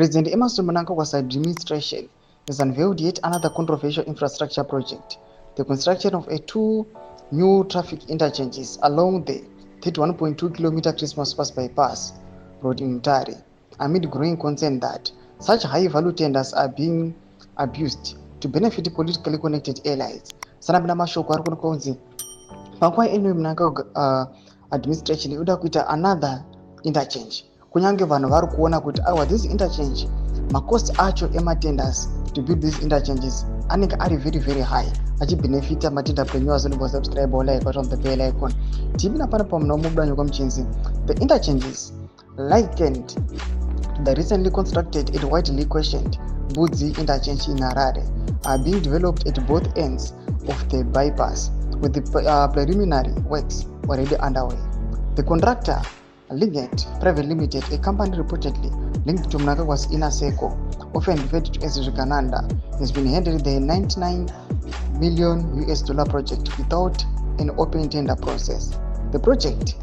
President Emerson Mnangagwa's administration has unveiled yet another controversial infrastructure project, the construction of 2 new traffic interchanges along the 31.2-kilometer Christmas Pass bypass road in Mutare, amid growing concern that such high-value tenders are being abused to benefit politically connected allies. Sanabna mashoko ari kunzi panguva ino Mnangagwa administration inoda kuita another interchange. Kunyange vanhu vari kuona kuti this interchange macost acho ematenders to build these interchanges anenge ari very high, achibenefita matendapreneurs subscribe like on the bell icon. Tibina pana pamunomudanyo kwamchinzi. The interchanges likened to the recently constructed and widely questioned Budzi interchange in Harare are being developed at both ends of the bypass, with the preliminary works already underway. The contractor, Lignite Private Limited, a company reportedly linked to Mnangagwa's inner circle, often referred to as Rikananda, has been handling the $99 million project without an open tender process. The project,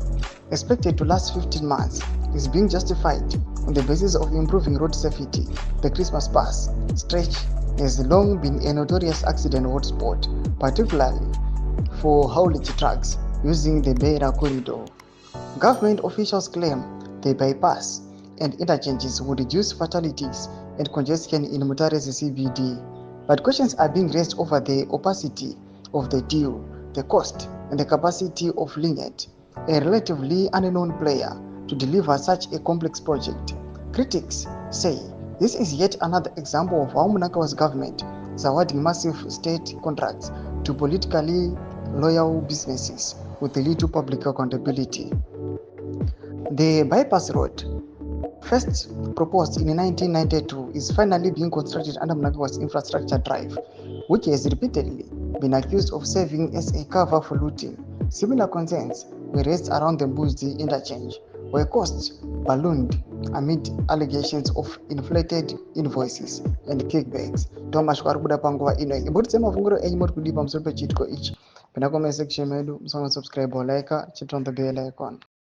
expected to last 15 months, is being justified on the basis of improving road safety. The Christmas Pass stretch has long been a notorious accident hotspot, particularly for haulage trucks using the Beira corridor. Government officials claim the bypass and interchanges would reduce fatalities and congestion in Mutare's CBD, but questions are being raised over the opacity of the deal, the cost, and the capacity of Lignite, a relatively unknown player, to deliver such a complex project. Critics say this is yet another example of how Mnangagwa's government is awarding massive state contracts to politically loyal businesses with little public accountability. The bypass road, first proposed in 1992, is finally being constructed under Mnangagwa's infrastructure drive, which has repeatedly been accused of serving as a cover for looting. Similar concerns were raised around the Budzi interchange, where costs ballooned amid allegations of inflated invoices and kickbacks. Thomas Kwarubuda panguva ino ibuditse mafunguro enyu muri kudipa musoro pechitiko ichi. Pena comment section medu, musanga subscribe or like, chit on the bell icon.